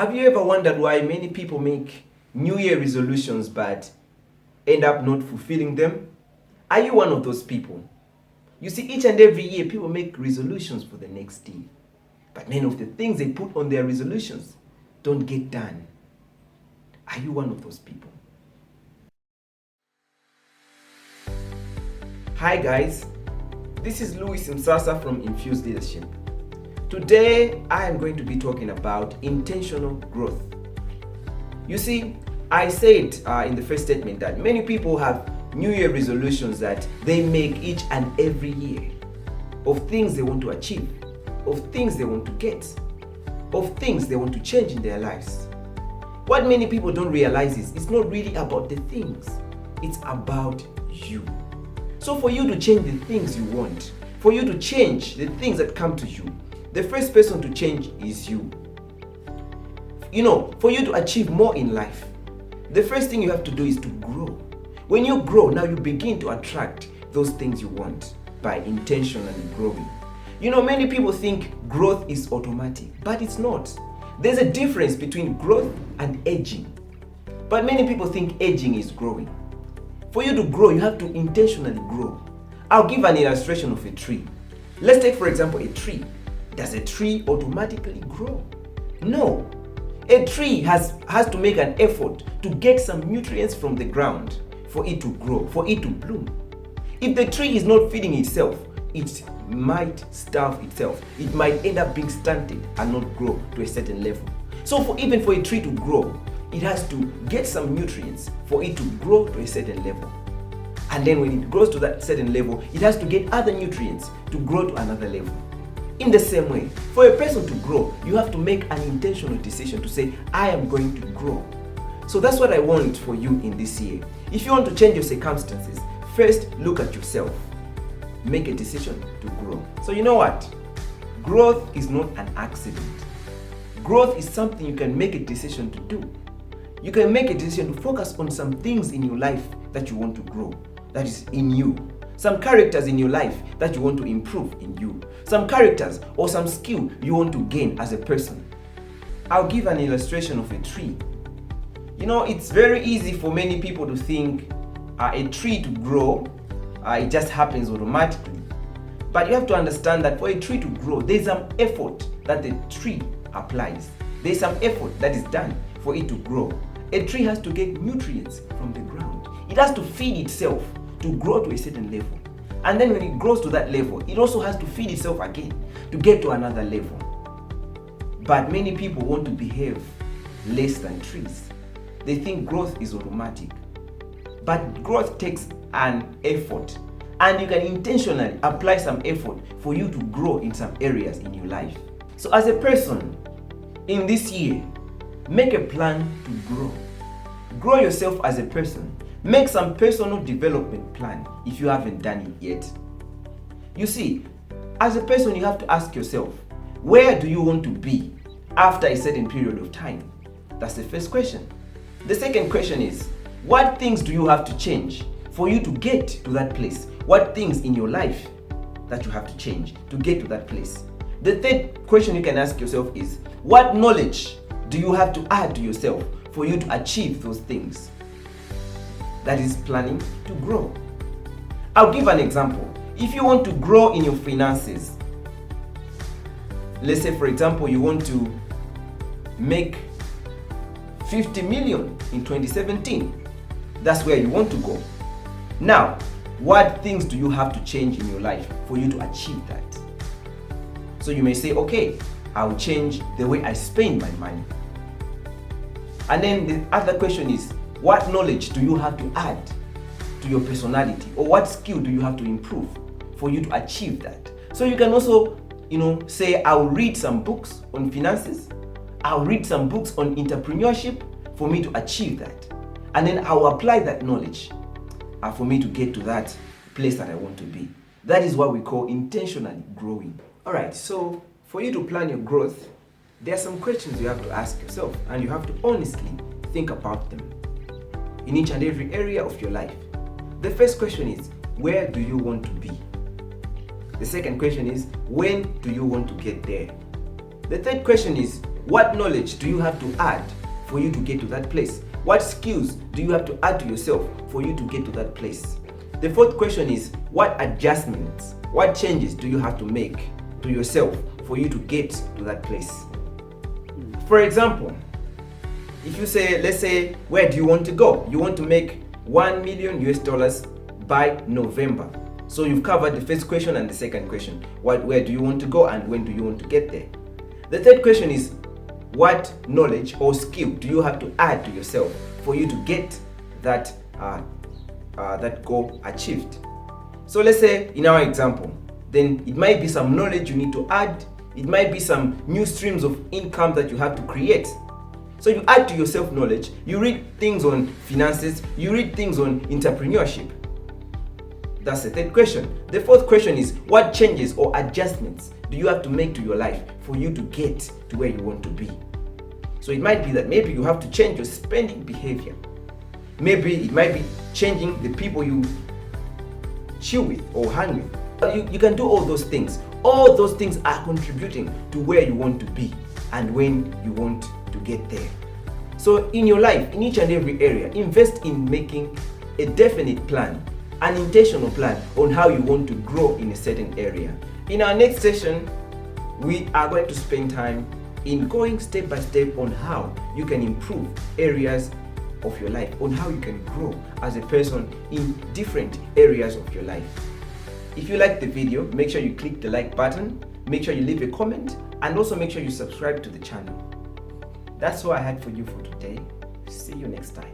Have you ever wondered why many people make New Year resolutions but end up not fulfilling them? Are you one of those people? You see, each and every year people make resolutions for the next year, but many of the things they put on their resolutions don't get done. Are you one of those people? Hi guys, this is Louis Msasa from Infused Leadership. Today I am going to be talking about intentional growth. You see, I said in the first statement that many people have New Year resolutions that they make each and every year of things they want to achieve, of things they want to get, of things they want to change in their lives. What many people don't realize is it's not really about the things, it's about you. So for you to change the things you want, for you to change the things that come to you, the first person to change is you. You know, for you to achieve more in life, the first thing you have to do is to grow. When you grow, now you begin to attract those things you want by intentionally growing. You know, many people think growth is automatic, but it's not. There's a difference between growth and aging. But many people think aging is growing. For you to grow, you have to intentionally grow. I'll give an illustration of a tree. Let's take, for example, a tree. Does a tree automatically grow? No. A tree has to make an effort to get some nutrients from the ground for it to grow, for it to bloom. If the tree is not feeding itself, it might starve itself. It might end up being stunted and not grow to a certain level. So even for a tree to grow, it has to get some nutrients for it to grow to a certain level. And then when it grows to that certain level, it has to get other nutrients to grow to another level. In the same way, for a person to grow, you have to make an intentional decision to say, I am going to grow. So that's what I want for you in this year. If you want to change your circumstances, first look at yourself. Make a decision to grow. So you know what? Growth is not an accident. Growth is something you can make a decision to do. You can make a decision to focus on some things in your life that you want to grow, that is in you. Some characters in your life that you want to improve in you. Some characters or some skill you want to gain as a person. I'll give an illustration of a tree. You know, it's very easy for many people to think a tree to grow, it just happens automatically. But you have to understand that for a tree to grow, there's some effort that the tree applies. There's some effort that is done for it to grow. A tree has to get nutrients from the ground. It has to feed itself to grow to a certain level. And then when it grows to that level, it also has to feed itself again to get to another level. But many people want to behave less than trees. They think growth is automatic. But growth takes an effort. And you can intentionally apply some effort for you to grow in some areas in your life. So as a person, in this year, make a plan to grow. Grow yourself as a person. Make some personal development plan if you haven't done it yet. You see, as a person, you have to ask yourself, where do you want to be after a certain period of time? That's the first question. The second question is, what things do you have to change for you to get to that place? What things in your life that you have to change to get to that place? The third question you can ask yourself is, what knowledge do you have to add to yourself for you to achieve those things? That is planning to grow. I'll give an example. If you want to grow in your finances, let's say for example you want to make 50 million in 2017. That's where you want to go. Now, what things do you have to change in your life for you to achieve that? So you may say, okay, I'll change the way I spend my money. And then the other question is, what knowledge do you have to add to your personality, or what skill do you have to improve for you to achieve that? So you can also, say, I'll read some books on finances. I'll read some books on entrepreneurship for me to achieve that. And then I'll apply that knowledge for me to get to that place that I want to be. That is what we call intentionally growing. All right, so for you to plan your growth, there are some questions you have to ask yourself, and you have to honestly think about them in each and every area of your life. The first question is, where do you want to be? The second question is, when do you want to get there? The third question is, What knowledge do you have to add for you to get to that place? What skills do you have to add to yourself for you to get to that place? The fourth question is, what adjustments, what changes do you have to make to yourself for you to get to that place? For example, if you say, let's say, where do you want to go? You want to make $1 million by November. So you've covered the first question and the second question. Where do you want to go and when do you want to get there? The third question is, what knowledge or skill do you have to add to yourself for you to get that goal achieved? So let's say in our example, then it might be some knowledge you need to add. It might be some new streams of income that you have to create. So you add to your self-knowledge, you read things on finances, you read things on entrepreneurship. That's the third question. The fourth question is, what changes or adjustments do you have to make to your life for you to get to where you want to be? So it might be that maybe you have to change your spending behavior. Maybe it might be changing the people you chill with or hang with. You can do all those things. All those things are contributing to where you want to be and when you want to get there. So in your life, in each and every area, invest in making a definite plan, an intentional plan on how you want to grow in a certain area. In our next session, we are going to spend time in going step by step on how you can improve areas of your life, on how you can grow as a person in different areas of your life. If you like the video, make sure you click the like button, make sure you leave a comment, and also make sure you subscribe to the channel. That's all I had for you for today. See you next time.